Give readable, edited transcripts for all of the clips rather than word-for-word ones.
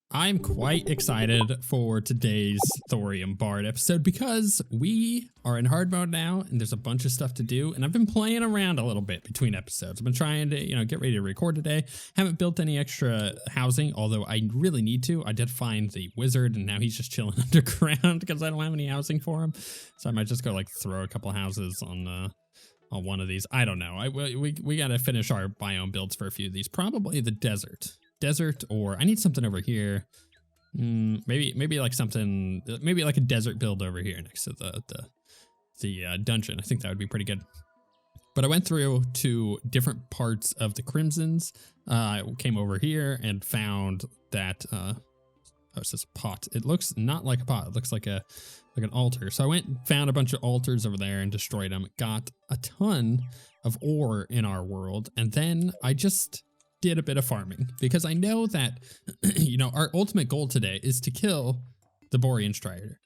I'm quite excited for today's Thorium Bard episode because we are in hard mode now and there's a bunch of stuff to do, and I've been playing around a little bit between episodes. I've been trying to, get ready to record today. Haven't built any extra housing, although I really need to. I did find the wizard and now he's just chilling underground because I don't have any housing for him. So I might just go throw a couple houses on one of these. I don't know. We got to finish our biome builds for a few of these. Probably the desert, or I need something over here. Maybe like something, maybe like a desert build over here next to the dungeon. I think that would be pretty good. But I went through to different parts of the Crimsons. I came over here and found that it's this pot. It looks not like a pot. It looks like an altar. So I went and found a bunch of altars over there and destroyed them. Got a ton of ore in our world, and then I just did a bit of farming because I know that, our ultimate goal today is to kill the Borean Strider.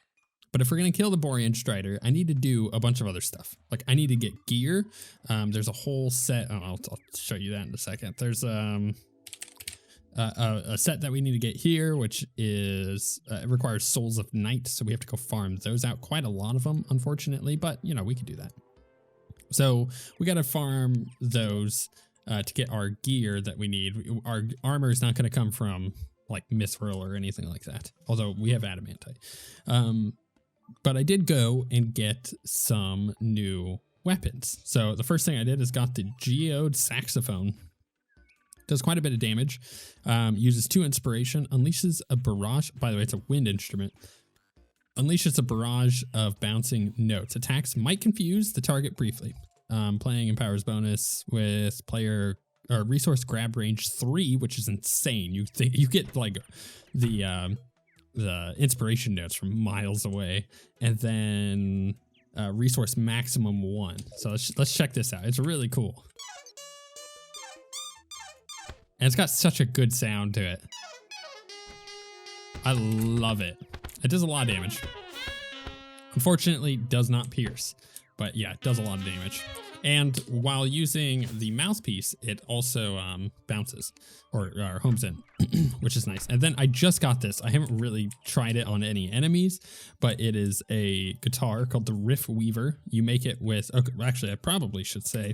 But if we're going to kill the Borean Strider, I need to do a bunch of other stuff. Like I need to get gear. There's a whole set. I'll show you that in a second. There's a set that we need to get here, which is it requires Souls of Night. So we have to go farm those out. Quite a lot of them, unfortunately, but we can do that. So we got to farm those to get our gear that we need. Our armor is not going to come from like mithril or anything like that, although we have adamantite. But I did go and get some new weapons. So the first thing I did is got the geode saxophone. Does quite a bit of damage. Uses 2 inspiration. Unleashes a barrage. By the way, it's a wind instrument. Unleashes a barrage of bouncing notes. Attacks might confuse the target briefly. Playing empowers bonus with player or resource grab range 3, which is insane. You get like the inspiration notes from miles away, and then resource maximum 1. So let's check this out. It's really cool, and it's got such a good sound to it. I love it. It does a lot of damage. Unfortunately, does not pierce. But yeah, it does a lot of damage. And while using the mouthpiece, it also bounces or homes in, which is nice. And then I just got this. I haven't really tried it on any enemies, but it is a guitar called the Riff Weaver. You make it with, okay, actually, I probably should say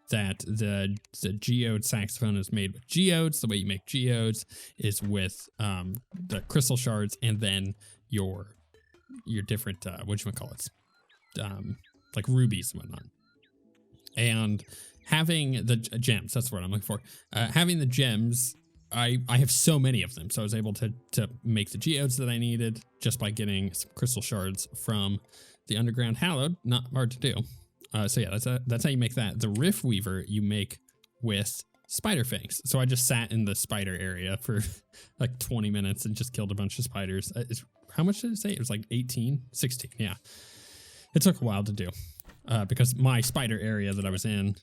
that the geode saxophone is made with geodes. The way you make geodes is with the crystal shards and then your different, whatchamacallits, like rubies and whatnot. And having the gems, that's what I'm looking for. Having the gems, I have so many of them. So I was able to make the geodes that I needed just by getting some crystal shards from the underground hallowed. Not hard to do. So yeah, that's how you make that. The Riff Weaver you make with spider fangs. So I just sat in the spider area for like 20 minutes and just killed a bunch of spiders. How much did it say? It was like 16. Yeah. It took a while to do because my spider area that I was in,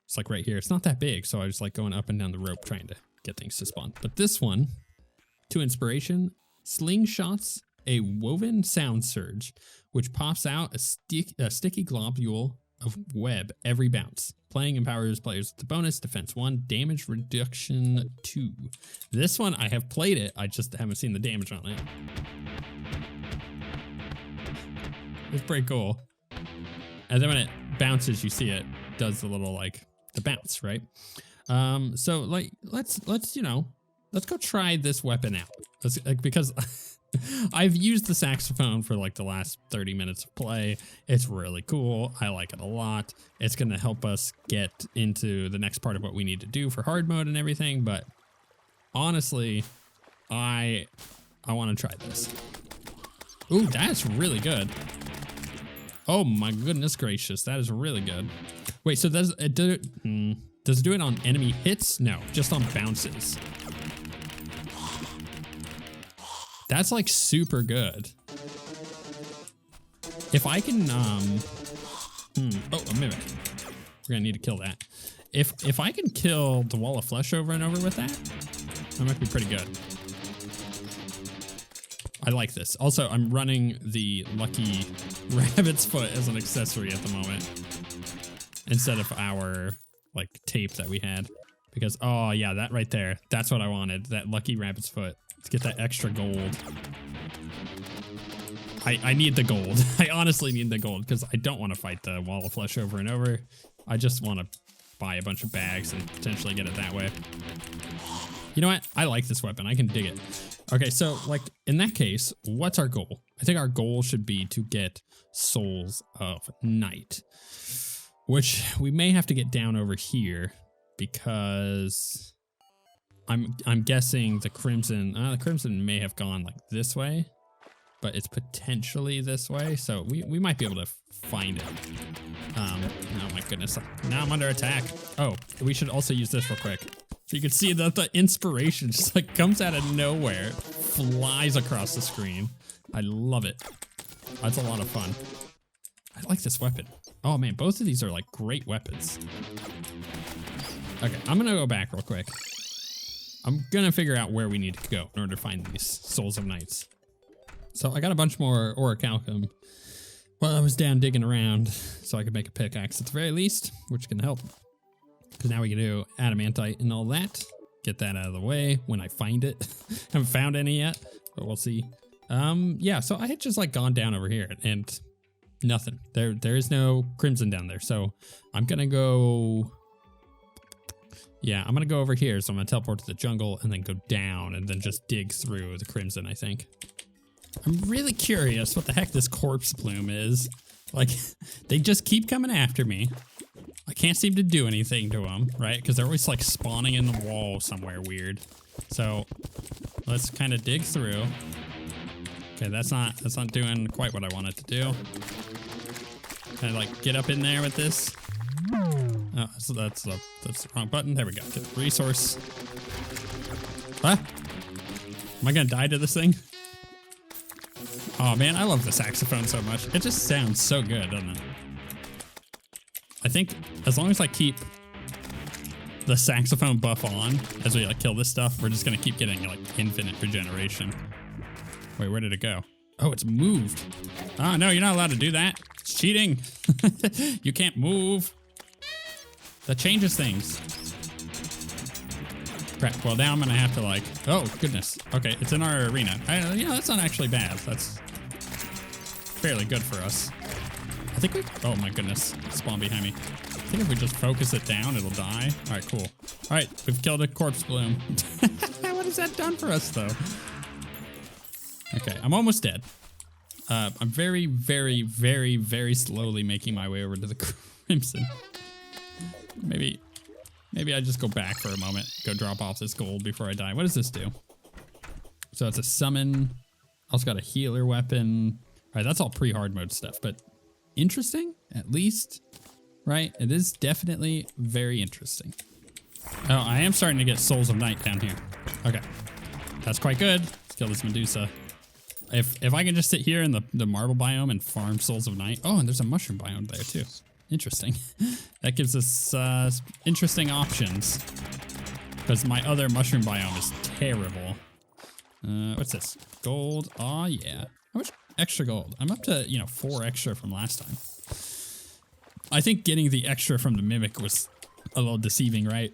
it's like right here. It's not that big. So I was like going up and down the rope trying to get things to spawn. But this one, 2 inspiration, slingshots a woven sound surge, which pops out a sticky globule of web every bounce. Playing empowers players with the bonus, defense 1, damage reduction 2. This one, I have played it. I just haven't seen the damage on it. It's pretty cool. And then when it bounces, you see it does the little the bounce, right? So let's go try this weapon out. Because I've used the saxophone for the last 30 minutes of play. It's really cool. I like it a lot. It's going to help us get into the next part of what we need to do for hard mode and everything. But honestly, I want to try this. Ooh, that's really good. Oh my goodness gracious, that is really good. Wait, so does it do it on enemy hits? No, just on bounces. That's super good. If I can, oh, a mimic. We're gonna need to kill that. If I can kill the wall of flesh over and over with that might be pretty good. I like this. Also, I'm running the lucky rabbit's foot as an accessory at the moment instead of our tape that we had because, oh yeah, that right there, that's what I wanted. That lucky rabbit's foot Let's get that extra gold. I need the gold. I honestly need the gold because I don't want to fight the wall of flesh over and over. I just want to buy a bunch of bags and potentially get it that way. You know what? I like this weapon. I can dig it. Okay, so like in that case, what's our goal? I think our goal should be to get Souls of Night, which we may have to get down over here because I'm guessing the Crimson may have gone like this way, but it's potentially this way. So we might be able to find it. Oh my goodness. Now I'm under attack. Oh, we should also use this real quick. So you can see that the inspiration just like comes out of nowhere, flies across the screen. I love it. That's a lot of fun. I like this weapon. Oh man, both of these are like great weapons. Okay, I'm gonna go back real quick. I'm gonna figure out where we need to go in order to find these Souls of Knights. So I got a bunch more orichalcum while I was down digging around so I could make a pickaxe at the very least, which can help. Because now we can do adamantite and all that. Get that out of the way when I find it. Haven't found any yet, but we'll see. Yeah, so I had just like gone down over here and nothing. There is no crimson down there. So I'm gonna go. Yeah, I'm gonna go over here. So I'm gonna teleport to the jungle and then go down and then just dig through the crimson, I think. I'm really curious what the heck this corpse plume is. Like, they just keep coming after me. I can't seem to do anything to them, right? Because they're always like spawning in the wall somewhere weird. So let's kind of dig through. Okay, that's not doing quite what I wanted to do. Kind of like get up in there with this. Oh, so that's the wrong button. There we go. Get the resource. Huh? Am I gonna die to this thing? Oh man, I love the saxophone so much. It just sounds so good, doesn't it? I think as long as I keep the saxophone buff on as we like kill this stuff, we're just gonna keep getting like infinite regeneration. Wait, where did it go? Oh, it's moved. Oh no, you're not allowed to do that. It's cheating. You can't move. That changes things. Crap. Well, now I'm gonna have to like. Oh goodness. Okay, it's in our arena. You know, that's not actually bad. That's fairly good for us. I think we. Oh my goodness. Spawn behind me. I think if we just focus it down, it'll die. All right, cool. All right, we've killed a corpse bloom. What has that done for us, though? Okay, I'm almost dead. I'm very, very, very, very slowly making my way over to the crimson. Maybe I just go back for a moment, go drop off this gold before I die. What does this do? So it's a summon. Also got a healer weapon. All right, that's all pre-hard mode stuff, but interesting, at least, right? It is definitely very interesting. Oh, I am starting to get Souls of Night down here. Okay, that's quite good. Let's kill this Medusa. If I can just sit here in the marble biome and farm Souls of Night. Oh, and there's a mushroom biome there too. Interesting. That gives us interesting options. Because my other mushroom biome is terrible. What's this? Gold. Oh yeah. How much extra gold? I'm up to, 4 extra from last time. I think getting the extra from the Mimic was a little deceiving, right?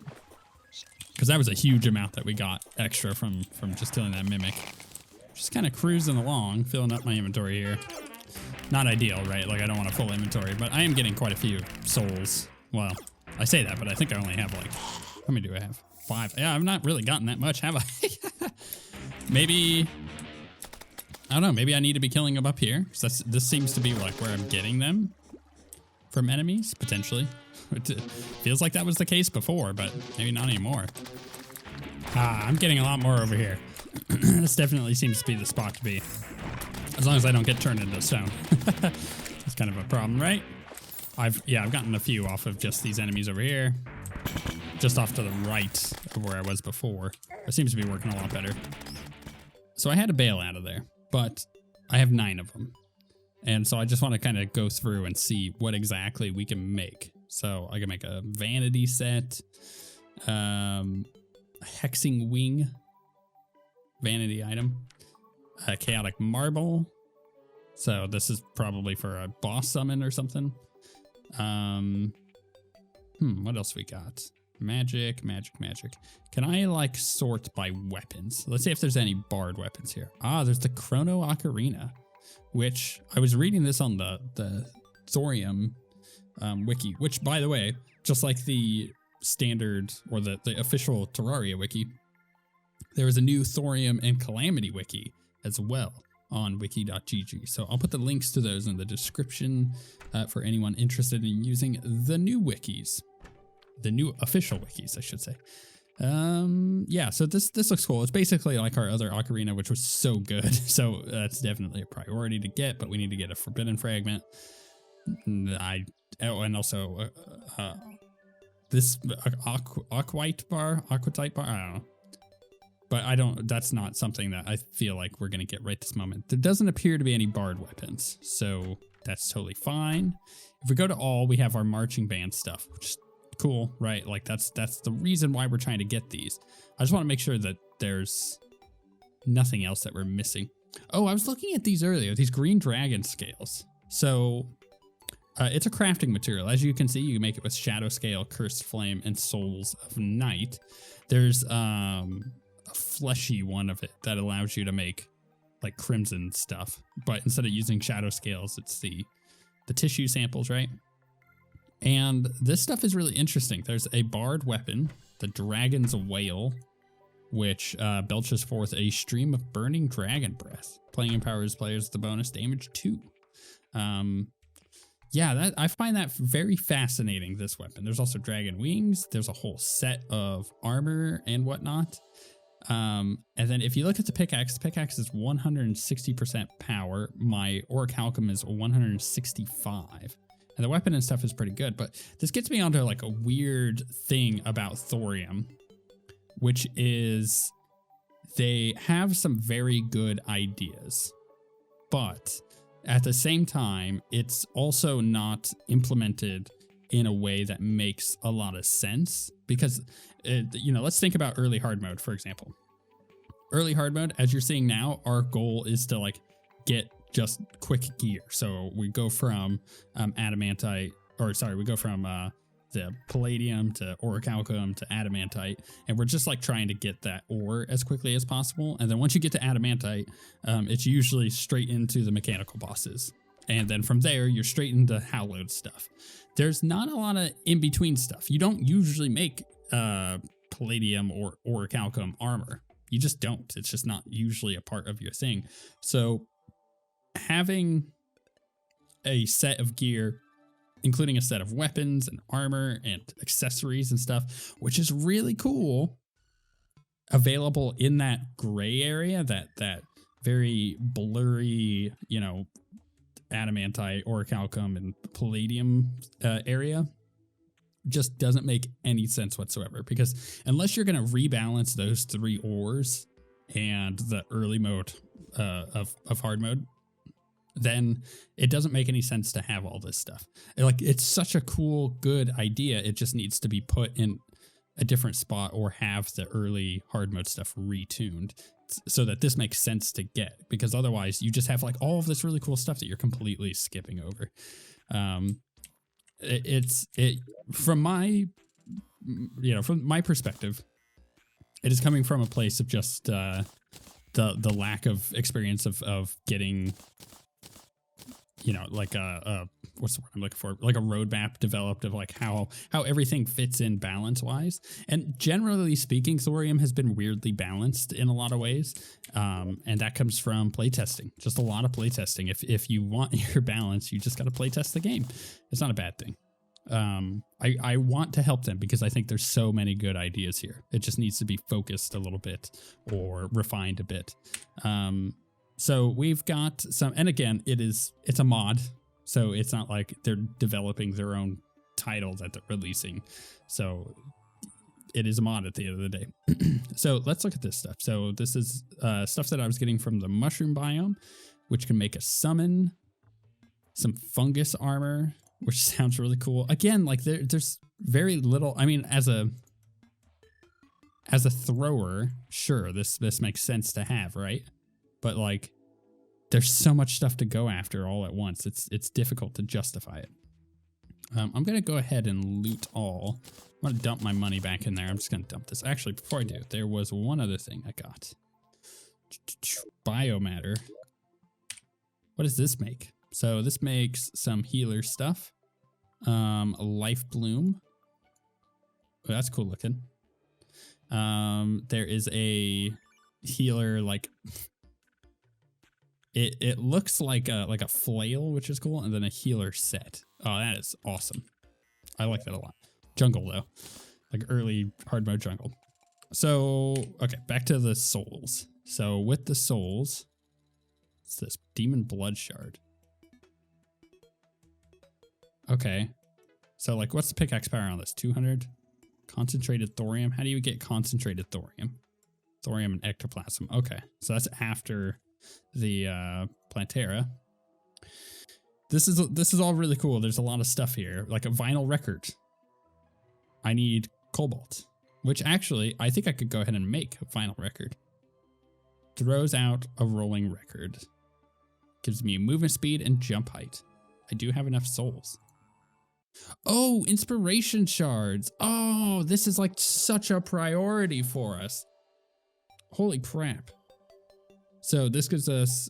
Because that was a huge amount that we got extra from just killing that Mimic. Just kind of cruising along, filling up my inventory here. Not ideal, right? Like, I don't want a full inventory, but I am getting quite a few souls. Well, I say that, but I think I only have, like, how many do I have? 5. Yeah, I've not really gotten that much, have I? Maybe, I don't know, maybe I need to be killing them up here. Because this seems to be, like, where I'm getting them from enemies, potentially. It feels like that was the case before, but maybe not anymore. I'm getting a lot more over here. This definitely seems to be the spot to be. As long as I don't get turned into stone. That's kind of a problem, right? I've gotten a few off of just these enemies over here. Just off to the right of where I was before. It seems to be working a lot better. So I had to bail out of there, but I have 9 of them. And so I just want to kind of go through and see what exactly we can make. So I can make a vanity set, a hexing wing, vanity item, a chaotic marble. So this is probably for a boss summon or something. What else we got? Magic. Can I like sort by weapons? Let's see if there's any bard weapons here. Ah, there's the Chrono Ocarina, which I was reading this on the Thorium wiki, which by the way, just like the standard or the official Terraria wiki, there is a new Thorium and Calamity wiki as well on wiki.gg. So I'll put the links to those in the description for anyone interested in using the new wikis. The new official wikis, I should say. Yeah, so this looks cool. It's basically like our other Ocarina, which was so good. So that's definitely a priority to get, but we need to get a Forbidden Fragment. And also this Aquatite bar, I don't know. But that's not something that I feel like we're going to get right this moment. There doesn't appear to be any bard weapons, so that's totally fine. If we go to all, we have our marching band stuff, which is cool, right? Like that's the reason why we're trying to get these. I just want to make sure that there's nothing else that we're missing. Oh, I was looking at these earlier, these green dragon scales. So it's a crafting material. As you can see, you can make it with Shadow Scale, Cursed Flame, and Souls of Night. There's a fleshy one of it that allows you to make like crimson stuff, but instead of using Shadow Scales, it's the tissue samples, right? And this stuff is really interesting. There's a bard weapon, the Dragon's Wail, which belches forth a stream of burning dragon breath. Playing empowers players with the bonus damage 2. Yeah, I find that very fascinating, this weapon. There's also dragon wings. There's a whole set of armor and whatnot. And then if you look at the pickaxe is 160% power. My orichalcum is 165. And the weapon and stuff is pretty good, but this gets me onto like a weird thing about Thorium, which is they have some very good ideas, but at the same time, it's also not implemented in a way that makes a lot of sense because, let's think about early hard mode, for example. Early hard mode, as you're seeing now, our goal is to like get just quick gear. So we go from adamantite, we go from the palladium to orichalcum to adamantite, and we're just like trying to get that ore as quickly as possible. And then once you get to adamantite, it's usually straight into the mechanical bosses. And then from there, you're straight into hallowed stuff. There's not a lot of in-between stuff. You don't usually make palladium or orichalcum armor. You just don't. It's just not usually a part of your thing. So having a set of gear, including a set of weapons and armor and accessories and stuff, which is really cool, available in that gray area, that very blurry, adamantite, orichalcum, and palladium area, just doesn't make any sense whatsoever. Because unless you're going to rebalance those 3 ores and the early mode of hard mode, then it doesn't make any sense to have all this stuff. Like, it's such a cool, good idea. It just needs to be put in a different spot or have the early hard mode stuff retuned so that this makes sense to get, because otherwise you just have like all of this really cool stuff that you're completely skipping over. From my perspective, it is coming from a place of just the lack of experience of getting, like what's the word I'm looking for? Like a roadmap developed of like how everything fits in balance wise. And generally speaking, Thorium has been weirdly balanced in a lot of ways. And that comes from playtesting, just a lot of playtesting. If you want your balance, you just got to playtest the game. It's not a bad thing. I want to help them because I think there's so many good ideas here. It just needs to be focused a little bit or refined a bit. So we've got some, and again, it's a mod, so it's not like they're developing their own title that they're releasing. So it is a mod at the end of the day. So let's look at this stuff. So this is stuff that I was getting from the mushroom biome, which can make a summon, some fungus armor, which sounds really cool. Again, like there's very little. I mean, as a thrower, sure, this makes sense to have, right? But like, there's so much stuff to go after all at once. It's difficult to justify it. I'm going to go ahead and loot all. I'm going to dump my money back in there. I'm just going to dump this. Actually, before I do, there was one other thing I got. Biomatter. What does this make? So this makes some healer stuff. A life bloom. Oh, that's cool looking. There is a healer, like it looks like a flail, which is cool, and then a healer set. Oh, that is awesome. I like that a lot. Jungle though, like early hard mode jungle. So okay, back to the souls. So with the souls, it's this demon blood shard. Okay, so like, what's the pickaxe power on this? 200. Concentrated thorium. How do you get concentrated thorium? Thorium and ectoplasm. Okay, so that's after the Plantera. This is all really cool. There's a lot of stuff here, like a vinyl record. I need cobalt, which actually I think I could go ahead and make a vinyl record. Throws out a rolling record. Gives me movement speed and jump height. I do have enough souls. Oh, inspiration shards. Oh, this is like such a priority for us. Holy crap. So this gives us,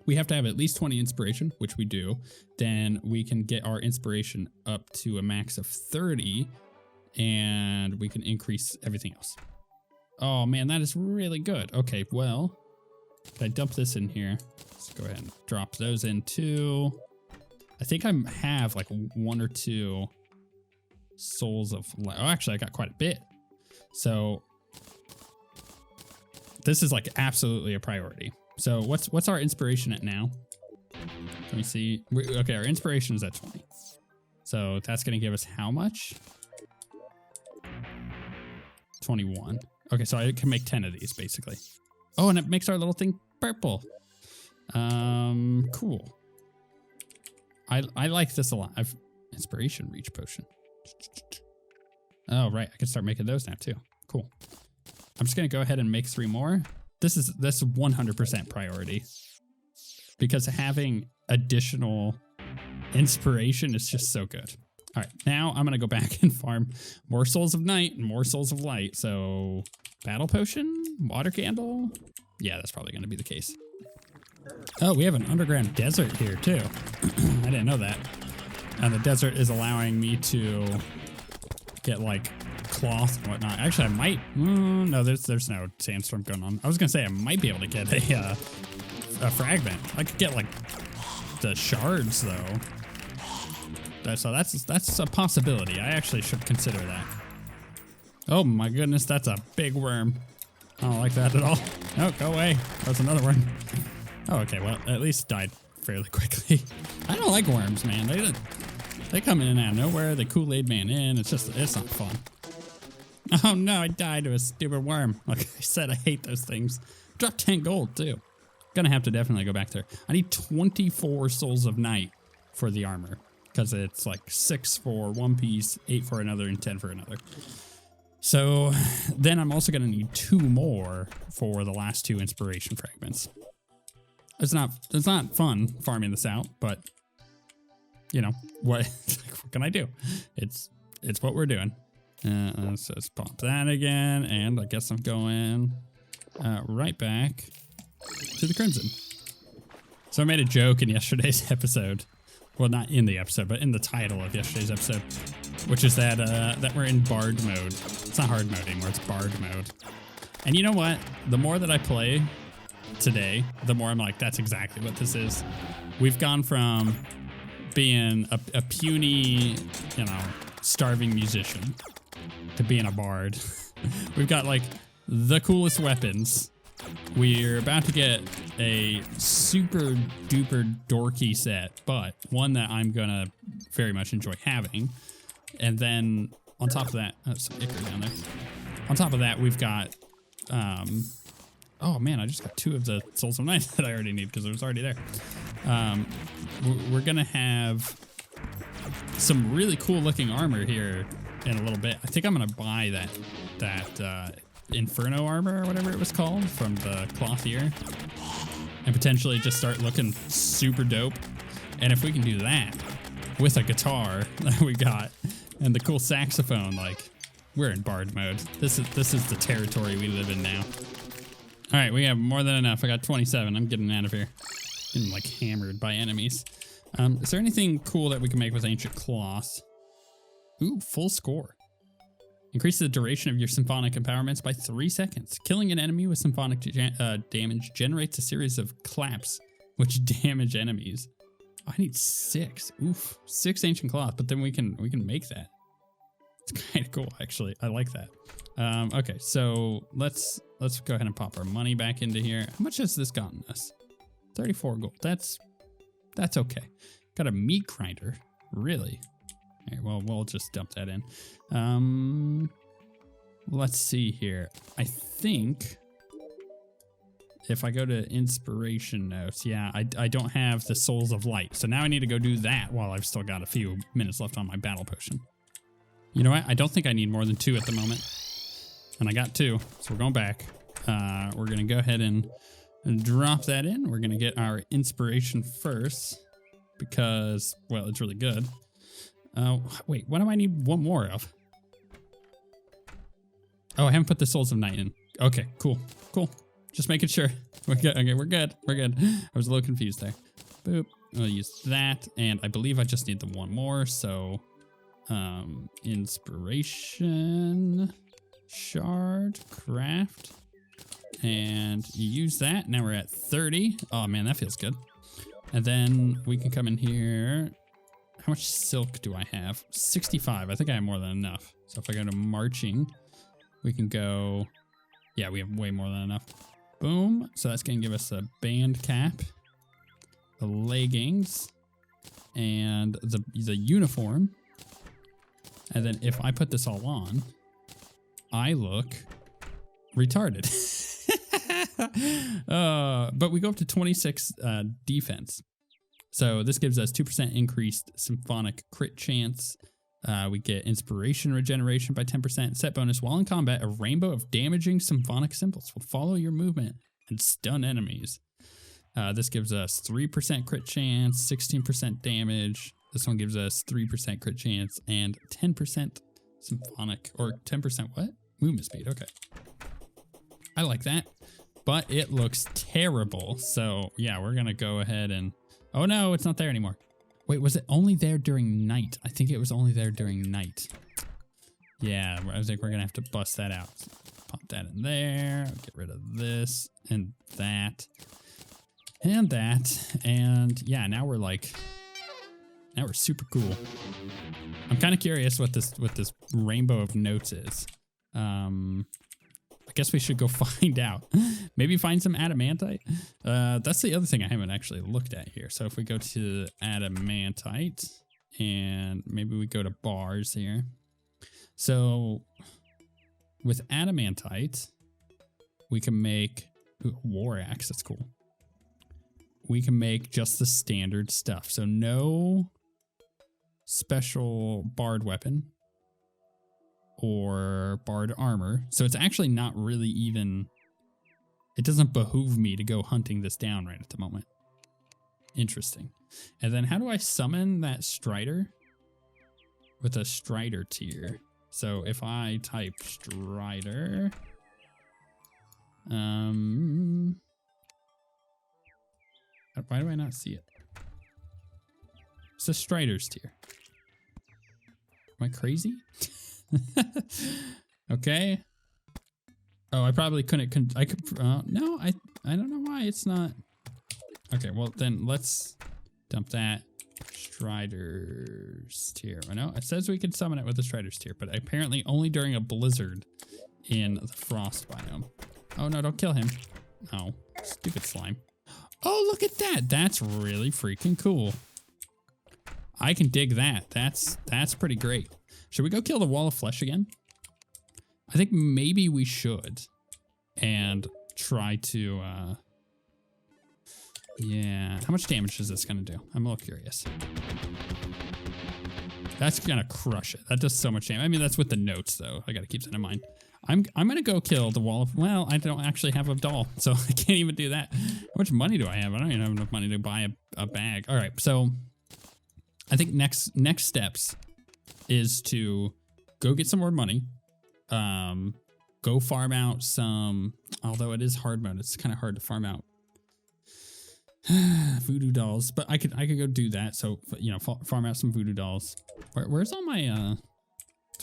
we have to have at least 20 inspiration, which we do. Then we can get our inspiration up to a max of 30 and we can increase everything else. Oh man, that is really good. Okay, well, if I dump this in here, let's go ahead and drop those in too. I think I have like 1 or 2 souls of life. Oh, actually I got quite a bit. So this is like absolutely a priority. So what's our inspiration at now? Let me see. Okay, our inspiration is at 20. So that's going to give us how much? 21. Okay, so I can make 10 of these basically. Oh, and it makes our little thing purple. Cool. I like this a lot. I've inspiration reach potion. Oh, right. I can start making those now too. Cool. I'm just going to go ahead and make 3 more. This is 100% priority because having additional inspiration is just so good. All right, now I'm going to go back and farm more souls of night and more souls of light. So battle potion, water candle. Yeah, that's probably going to be the case. Oh, we have an underground desert here too. I didn't know that. And the desert is allowing me to get like cloth and whatnot. Actually, I might. No, there's no sandstorm going on. I was gonna say I might be able to get a fragment. I could get like the shards though. So that's a possibility. I actually should consider that. Oh my goodness, that's a big worm. I don't like that at all. No, go away. That's another worm. Oh, okay. Well, at least died fairly quickly. I don't like worms, man. They come in and out of nowhere. They Kool-Aid man in. It's not fun. Oh no, I died to a stupid worm. Like I said, I hate those things. Dropped 10 gold too. Gonna have to definitely go back there. I need 24 souls of night for the armor because it's like 6 for one piece, 8 for another, and 10 for another. So then I'm also gonna need 2 more for the last 2 inspiration fragments. It's not fun farming this out, but you know what can I do? It's what we're doing. So let's pop that again, and I guess I'm going right back to the Crimson. So I made a joke in yesterday's episode. Well, not in the episode, but in the title of yesterday's episode, which is that that we're in Bard mode. It's not hard mode anymore, it's Bard mode. And you know what? The more that I play today, the more I'm like, that's exactly what this is. We've gone from being a puny, you know, starving musician to being a bard. We've got like the coolest weapons. We're about to get a super duper dorky set, but one that I'm gonna very much enjoy having. And then on top of that, oh, some ichor down there. On top of that, we've got, oh man, I just got 2 of the Souls of Night that I already need because it was already there. We're gonna have some really cool looking armor here in a little bit. I think I'm gonna buy that Inferno armor or whatever it was called from the Clothier, and potentially just start looking super dope. And if we can do that, with a guitar that we got and the cool saxophone. Like, we're in bard mode. This is the territory we live in now. All right, we have more than enough. I got 27. I'm getting out of here. Getting like hammered by enemies. Is there anything cool that we can make with ancient cloth? Ooh, full score. Increase the duration of your symphonic empowerments by 3 seconds. Killing an enemy with symphonic damage generates a series of claps which damage enemies. I need 6. Oof, 6 ancient cloth, but then we can make that. It's kind of cool, actually. I like that. Okay, so let's go ahead and pop our money back into here. How much has this gotten us? 34 gold. That's okay. Got a meat grinder. Really? All right, well, we'll just dump that in. Let's see here. I think if I go to inspiration notes, yeah, I don't have the Souls of Light. So now I need to go do that while I've still got a few minutes left on my battle potion. You know what? I don't think I need more than 2 at the moment. And I got 2, so we're going back. We're going to go ahead and drop that in. We're going to get our inspiration first because, well, it's really good. Wait, what do I need 1 more of? Oh, I haven't put the Souls of Night in. Okay, cool. Just making sure. We're good. Okay, we're good. I was a little confused there. Boop. I'll use that, and I believe I just need the 1 more, so inspiration, shard, craft, and you use that. Now we're at 30. Oh man, that feels good. And then we can come in here. How much silk do I have? 65. I think I have more than enough. So if I go to marching, we can go, yeah, we have way more than enough. Boom. So that's going to give us a band cap, the leggings, and the uniform. And then if I put this all on, I look retarded. But we go up to 26 defense. So this gives us 2% increased symphonic crit chance. We get inspiration regeneration by 10%. Set bonus while in combat, a rainbow of damaging symphonic symbols will follow your movement and stun enemies. This gives us 3% crit chance, 16% damage. This one gives us 3% crit chance and 10% symphonic, or 10% what? Movement speed, okay. I like that, but it looks terrible. So yeah, we're gonna go ahead and, oh no, it's not there anymore. Wait, was it only there during night? I think it was only there during night. Yeah, I think we're gonna have to bust that out. Pop that in there, get rid of this and that. And that, and yeah, now we're super cool. I'm kind of curious what this rainbow of notes is. I guess we should go find out. Maybe find some adamantite. That's the other thing I haven't actually looked at here. So if we go to adamantite, and maybe we go to bars here. So with adamantite, we can make war axe. That's cool. We can make just the standard stuff. So no special bard weapon or bard armor. So it's actually not really even, it doesn't behoove me to go hunting this down right at the moment. Interesting. And then how do I summon that strider? With a strider tier. So if I type strider, why do I not see it? It's a Strider's tier. Am I crazy? Okay. Oh, I probably couldn't. No, I don't know why it's not. Okay, well then let's dump that Strider's tier. I know it says we could summon it with the Strider's tier, but apparently only during a blizzard in the frost biome. Oh no, don't kill him. Oh, stupid slime. Oh, look at that. That's really freaking cool. I can dig that. That's pretty great. Should we go kill the wall of flesh again? I think maybe we should. And try to, yeah. How much damage is this gonna do? I'm a little curious. That's gonna crush it. That does so much damage. I mean, that's with the notes though. I gotta keep that in mind. I'm gonna go kill the wall of, well, I don't actually have a doll, so I can't even do that. How much money do I have? I don't even have enough money to buy a bag. All right, so I think next steps is to go get some more money. Go farm out some, although it is hard mode, it's kind of hard to farm out voodoo dolls, but I could go do that. So, you know, farm out some voodoo dolls. Where's all my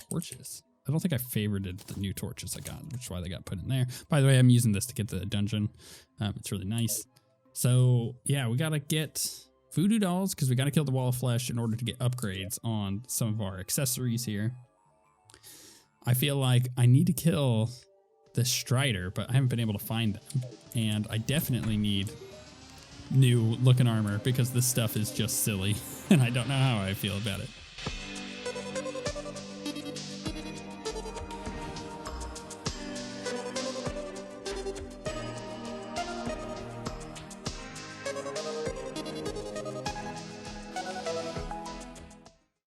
torches? I don't think I favorited the new torches I got, which is why they got put in there. By the way, I'm using this to get the dungeon. It's really nice. So yeah, we gotta get voodoo dolls because we gotta kill the wall of flesh in order to get upgrades on some of our accessories here. I feel like I need to kill the Strider, but I haven't been able to find them. And I definitely need new looking armor because this stuff is just silly and I don't know how I feel about it.